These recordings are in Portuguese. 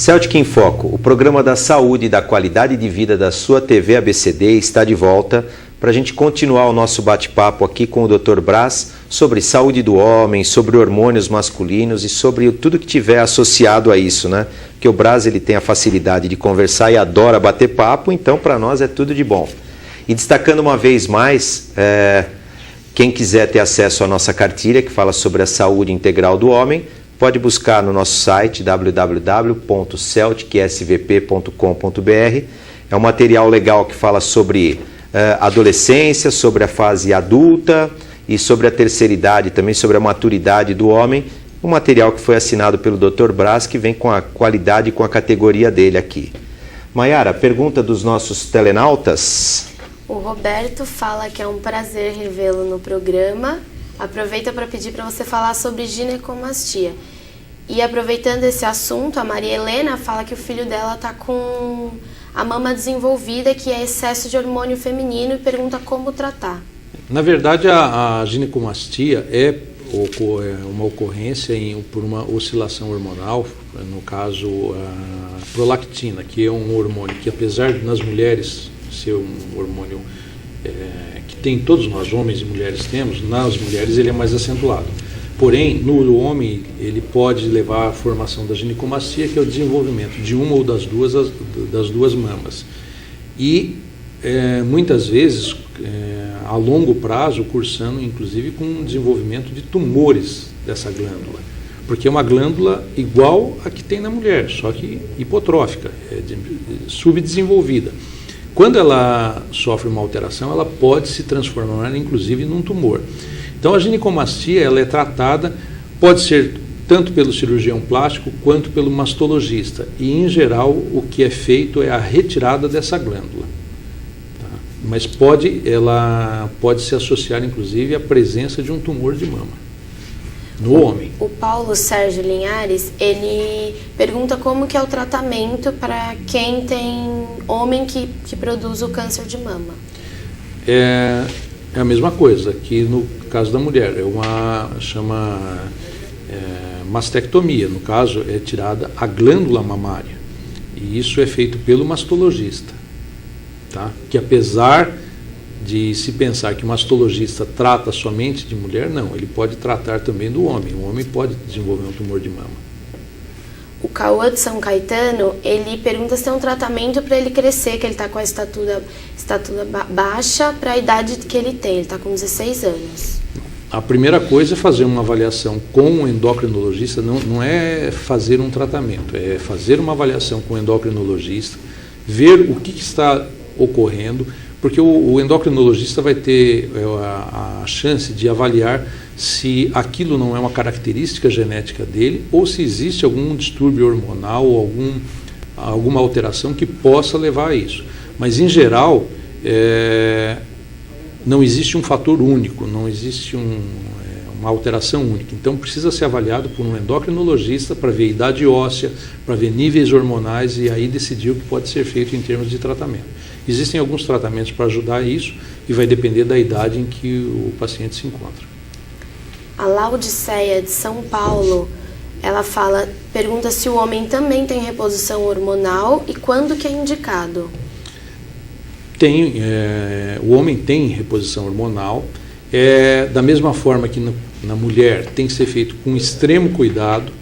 Celtic em Foco, o programa da saúde e da qualidade de vida da sua TV ABCD está de volta para a gente continuar o nosso bate-papo aqui com o Dr. Braz sobre saúde do homem, sobre hormônios masculinos e sobre tudo que tiver associado a isso, né? Porque o Braz ele tem a facilidade de conversar e adora bater papo, então para nós é tudo de bom. E destacando uma vez mais, quem quiser ter acesso à nossa cartilha que fala sobre a saúde integral do homem, pode buscar no nosso site www.celticsvp.com.br. É um material legal que fala sobre adolescência, sobre a fase adulta e sobre a terceira idade, também sobre a maturidade do homem. Um material que foi assinado pelo Dr. Braz, que vem com a qualidade e com a categoria dele aqui. Maiara, pergunta dos nossos telenautas. O Roberto fala que é um prazer revê-lo no programa. Aproveita para pedir para você falar sobre ginecomastia. E aproveitando esse assunto, a Maria Helena fala que o filho dela está com a mama desenvolvida, que é excesso de hormônio feminino, e pergunta como tratar. Na verdade, a ginecomastia é uma ocorrência por uma oscilação hormonal, no caso a prolactina, que é um hormônio que, apesar de nas mulheres ser um hormônio que tem todos nós, homens e mulheres temos, nas mulheres ele é mais acentuado. Porém, no homem, ele pode levar à formação da ginecomastia, que é o desenvolvimento de uma ou das duas mamas. E, muitas vezes, a longo prazo, cursando, inclusive, com o desenvolvimento de tumores dessa glândula. Porque é uma glândula igual a que tem na mulher, só que hipotrófica, subdesenvolvida. Quando ela sofre uma alteração, ela pode se transformar, inclusive, num tumor. Então, a ginecomastia ela é tratada, pode ser tanto pelo cirurgião plástico quanto pelo mastologista. E, em geral, o que é feito é a retirada dessa glândula. Tá? Mas ela pode se associar, inclusive, à presença de um tumor de mama no homem. O Paulo Sérgio Linhares, ele pergunta como que é o tratamento para quem tem homem que produz o câncer de mama. É a mesma coisa que no caso da mulher, chama mastectomia. No caso, é tirada a glândula mamária. E isso é feito pelo mastologista. Tá? Que apesar de se pensar que o mastologista trata somente de mulher, não, ele pode tratar também do homem. O homem pode desenvolver um tumor de mama. O Cauã de São Caetano, ele pergunta se tem um tratamento para ele crescer, que ele está com a estatura baixa para a idade que ele tem, ele está com 16 anos. A primeira coisa é fazer uma avaliação com o endocrinologista, não é fazer um tratamento, é fazer uma avaliação com o endocrinologista, ver o que está ocorrendo, porque o endocrinologista vai ter a chance de avaliar se aquilo não é uma característica genética dele ou se existe algum distúrbio hormonal ou alguma alteração que possa levar a isso. Mas, em geral, não existe um fator único, não existe uma alteração única. Então, precisa ser avaliado por um endocrinologista para ver idade óssea, para ver níveis hormonais e aí decidir o que pode ser feito em termos de tratamento. Existem alguns tratamentos para ajudar isso e vai depender da idade em que o paciente se encontra. A Laudiceia de São Paulo, ela pergunta se o homem também tem reposição hormonal e quando que é indicado. O homem tem reposição hormonal, da mesma forma que na mulher tem que ser feito com extremo cuidado,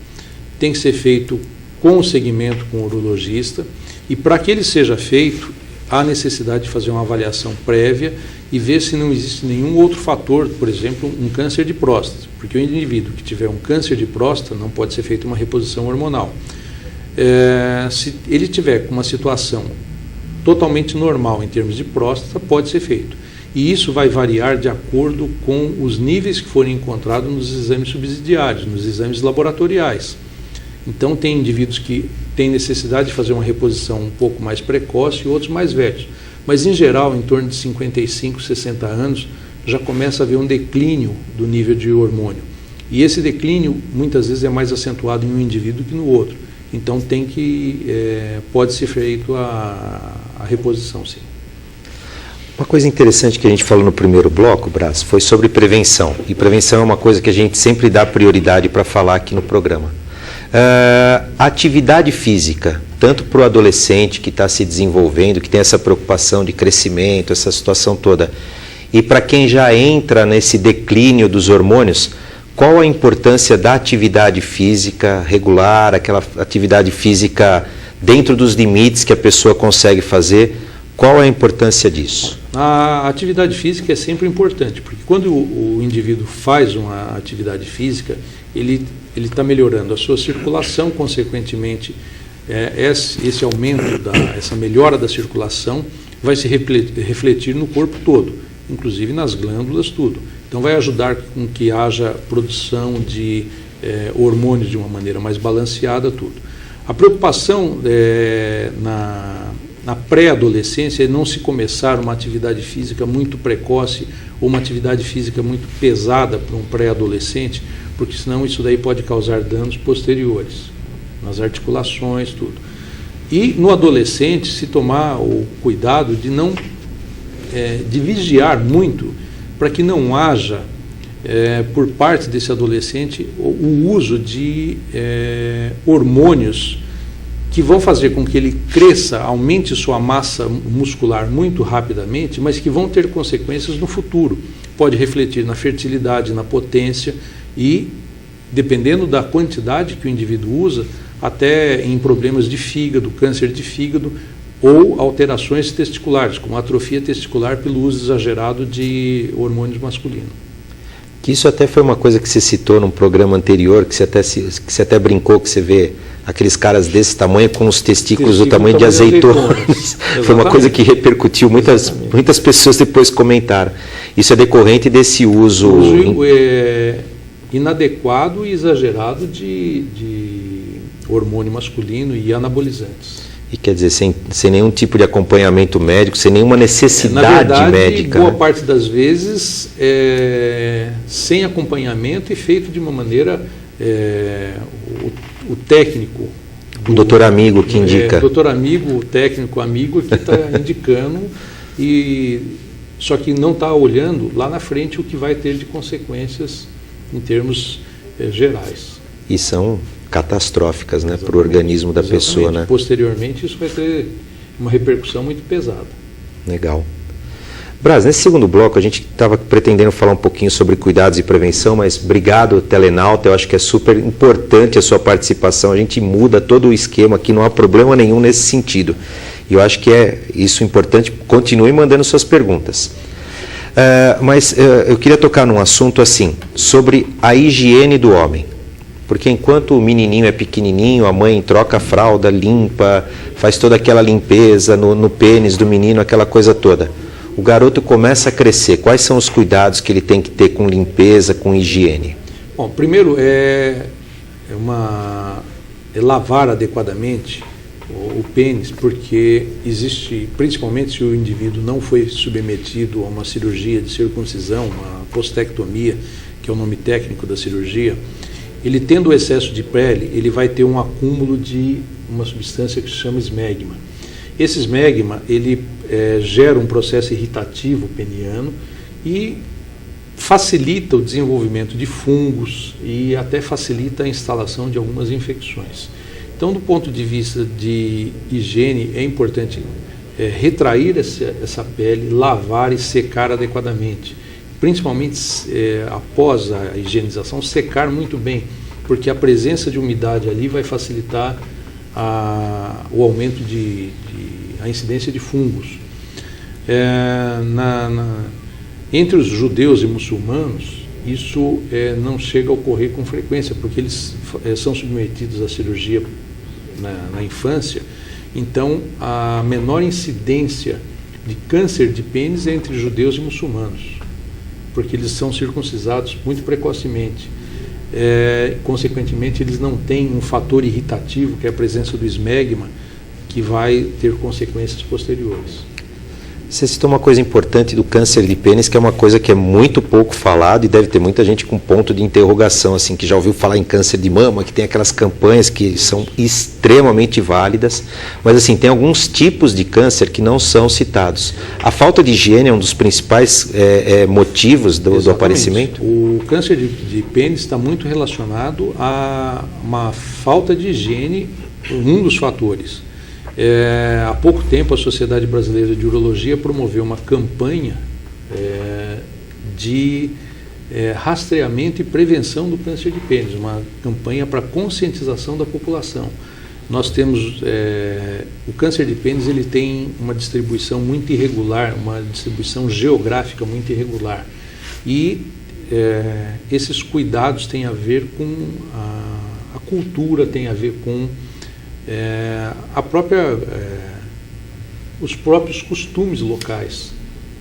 tem que ser feito com segmento com o urologista, e para que ele seja feito, há necessidade de fazer uma avaliação prévia e ver se não existe nenhum outro fator, por exemplo, um câncer de próstata, porque o indivíduo que tiver um câncer de próstata não pode ser feita uma reposição hormonal. Se ele tiver uma situação totalmente normal em termos de próstata, pode ser feito. E isso vai variar de acordo com os níveis que forem encontrados nos exames subsidiários, nos exames laboratoriais. Então, tem indivíduos que têm necessidade de fazer uma reposição um pouco mais precoce e outros mais velhos. Mas, em geral, em torno de 55, 60 anos, já começa a haver um declínio do nível de hormônio. E esse declínio, muitas vezes, é mais acentuado em um indivíduo que no outro. Então, pode ser feito a reposição, sim. Uma coisa interessante que a gente falou no primeiro bloco, Braz, foi sobre prevenção. E prevenção é uma coisa que a gente sempre dá prioridade para falar aqui no programa. Atividade física, tanto para o adolescente que está se desenvolvendo, que tem essa preocupação de crescimento, essa situação toda, e para quem já entra nesse declínio dos hormônios, qual a importância da atividade física regular, aquela atividade física dentro dos limites que a pessoa consegue fazer? Qual a importância disso? A atividade física é sempre importante, porque quando o indivíduo faz uma atividade física, ele está melhorando a sua circulação, consequentemente, esse aumento, essa melhora da circulação vai se refletir no corpo todo, inclusive nas glândulas, tudo. Então vai ajudar com que haja produção de hormônios de uma maneira mais balanceada, tudo. A preocupação na pré-adolescência é não se começar uma atividade física muito precoce ou uma atividade física muito pesada para um pré-adolescente, porque senão isso daí pode causar danos posteriores, nas articulações, tudo. E no adolescente se tomar o cuidado de não de vigiar muito para que não haja por parte desse adolescente o uso de hormônios que vão fazer com que ele cresça, aumente sua massa muscular muito rapidamente, mas que vão ter consequências no futuro. Pode refletir na fertilidade, na potência e, dependendo da quantidade que o indivíduo usa, até em problemas de fígado, câncer de fígado ou alterações testiculares, como atrofia testicular pelo uso exagerado de hormônios masculinos. Que isso até foi uma coisa que você citou num programa anterior, que você até brincou, que você vê aqueles caras desse tamanho com os testículos do tamanho de azeitonas. Foi uma coisa que repercutiu, muitas pessoas depois comentaram. Isso é decorrente desse uso inadequado e exagerado de hormônio masculino e anabolizantes. E quer dizer, sem nenhum tipo de acompanhamento médico, sem nenhuma necessidade na verdade, médica. Boa parte das vezes sem acompanhamento e feito de uma maneira o técnico. O doutor amigo que indica. O doutor amigo, o técnico amigo que está indicando, só que não está olhando lá na frente o que vai ter de consequências em termos gerais. E são catastróficas, né, para o organismo da pessoa, né? Posteriormente isso vai ter uma repercussão muito pesada. Legal. Braz, nesse segundo bloco a gente estava pretendendo falar um pouquinho sobre cuidados e prevenção, mas obrigado, telenauta, eu acho que é super importante a sua participação, a gente muda todo o esquema aqui, não há problema nenhum nesse sentido. E eu acho que é isso importante, continue mandando suas perguntas. Mas eu queria tocar num assunto assim, sobre a higiene do homem. Porque enquanto o menininho é pequenininho, a mãe troca a fralda, limpa, faz toda aquela limpeza no pênis do menino, aquela coisa toda. O garoto começa a crescer. Quais são os cuidados que ele tem que ter com limpeza, com higiene? Bom, primeiro é lavar adequadamente o pênis, porque existe, principalmente se o indivíduo não foi submetido a uma cirurgia de circuncisão, uma postectomia, que é o nome técnico da cirurgia, ele tendo o excesso de pele, ele vai ter um acúmulo de uma substância que se chama esmegma. Esse esmegma, ele gera um processo irritativo peniano e facilita o desenvolvimento de fungos e até facilita a instalação de algumas infecções. Então, do ponto de vista de higiene, é importante retrair essa pele, lavar e secar adequadamente. Principalmente após a higienização, secar muito bem, porque a presença de umidade ali vai facilitar o aumento a incidência de fungos. Entre os judeus e muçulmanos, isso não chega a ocorrer com frequência, porque eles são submetidos à cirurgia na infância, então a menor incidência de câncer de pênis é entre judeus e muçulmanos, porque eles são circuncisados muito precocemente. Consequentemente, eles não têm um fator irritativo, que é a presença do esmegma, que vai ter consequências posteriores. Você citou uma coisa importante do câncer de pênis, que é uma coisa que é muito pouco falado e deve ter muita gente com ponto de interrogação, assim, que já ouviu falar em câncer de mama, que tem aquelas campanhas que são extremamente válidas, mas assim, tem alguns tipos de câncer que não são citados. A falta de higiene é um dos principais motivos do aparecimento? O câncer de pênis está muito relacionado a uma falta de higiene, um dos fatores. Há pouco tempo a Sociedade Brasileira de Urologia promoveu uma campanha de rastreamento e prevenção do câncer de pênis, uma campanha para conscientização da população. Nós temos o câncer de pênis, ele tem uma distribuição muito irregular, uma distribuição geográfica muito irregular, e esses cuidados têm a ver com a cultura, tem a ver com os próprios costumes locais.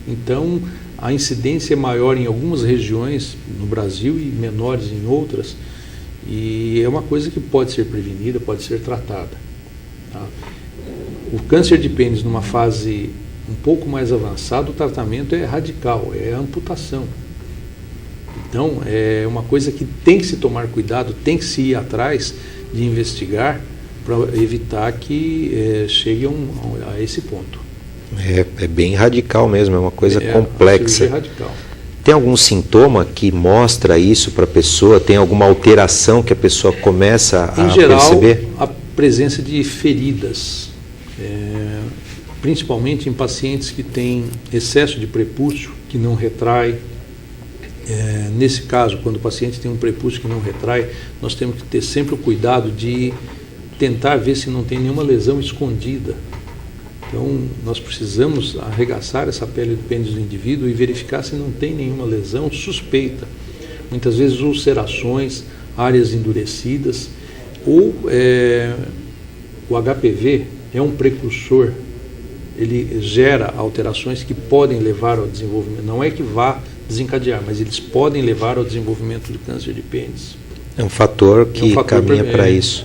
Então, a incidência é maior em algumas regiões no Brasil e menores em outras, e é uma coisa que pode ser prevenida, pode ser tratada. Tá? O câncer de pênis, numa fase um pouco mais avançada, o tratamento é radical, é a amputação. Então, é uma coisa que tem que se tomar cuidado, tem que se ir atrás de investigar, para evitar que chegue a esse ponto. É bem radical mesmo, é uma coisa complexa. É radical. Tem algum sintoma que mostra isso para a pessoa? Tem alguma alteração que a pessoa começa a perceber? Em geral, a presença de feridas, principalmente em pacientes que têm excesso de prepúcio, que não retrai. Nesse caso, quando o paciente tem um prepúcio que não retrai, nós temos que ter sempre o cuidado de tentar ver se não tem nenhuma lesão escondida. Então, nós precisamos arregaçar essa pele do pênis do indivíduo e verificar se não tem nenhuma lesão suspeita. Muitas vezes ulcerações, áreas endurecidas, ou o HPV é um precursor, ele gera alterações que podem levar ao desenvolvimento, não é que vá desencadear, mas eles podem levar ao desenvolvimento do câncer de pênis. É um fator que caminha para isso.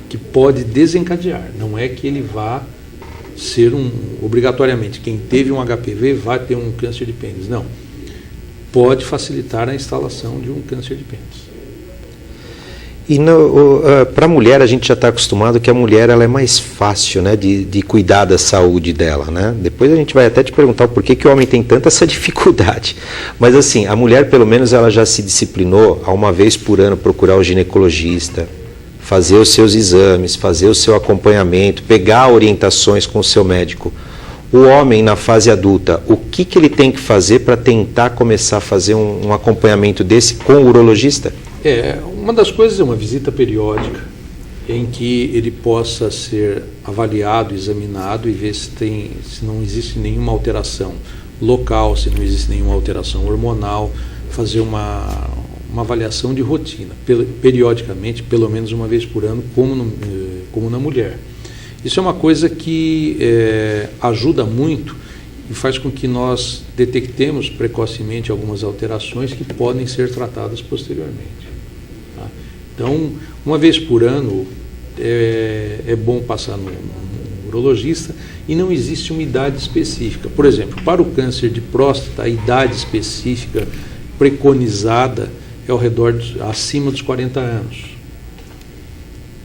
Que pode desencadear, não é que ele vá ser obrigatoriamente, quem teve um HPV vai ter um câncer de pênis, não. Pode facilitar a instalação de um câncer de pênis. E para a mulher, a gente já está acostumado que a mulher ela é mais fácil, né, de cuidar da saúde dela, né? Depois a gente vai até te perguntar o porquê que o homem tem tanta essa dificuldade. Mas assim, a mulher pelo menos ela já se disciplinou a uma vez por ano procurar o ginecologista, fazer os seus exames, fazer o seu acompanhamento, pegar orientações com o seu médico. O homem na fase adulta, o que ele tem que fazer para tentar começar a fazer um acompanhamento desse com o urologista? Uma das coisas é uma visita periódica, em que ele possa ser avaliado, examinado e ver se não existe nenhuma alteração local, se não existe nenhuma alteração hormonal, fazer uma avaliação de rotina, periodicamente, pelo menos uma vez por ano, como na mulher. Isso é uma coisa que ajuda muito e faz com que nós detectemos precocemente algumas alterações que podem ser tratadas posteriormente. Tá? Então, uma vez por ano é bom passar no urologista, e não existe uma idade específica. Por exemplo, para o câncer de próstata, a idade específica preconizada é ao redor acima dos 40 anos.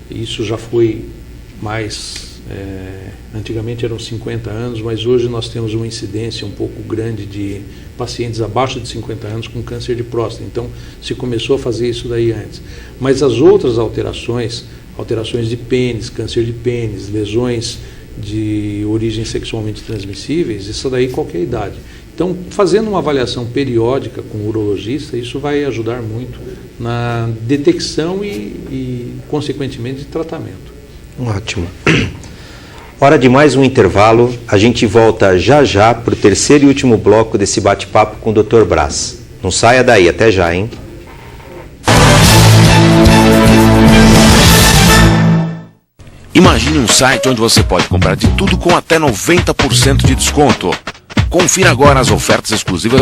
Isso já foi mais... antigamente eram 50 anos, mas hoje nós temos uma incidência um pouco grande de pacientes abaixo de 50 anos com câncer de próstata. Então, se começou a fazer isso daí antes. Mas as outras alterações de pênis, câncer de pênis, lesões de origem sexualmente transmissíveis, isso daí qualquer idade. Então, fazendo uma avaliação periódica com o urologista, isso vai ajudar muito na detecção e consequentemente, de tratamento. Ótimo. Hora de mais um intervalo. A gente volta já para o terceiro e último bloco desse bate-papo com o Dr. Braz. Não saia daí, até já, hein? Imagine um site onde você pode comprar de tudo com até 90% de desconto. Confira agora as ofertas exclusivas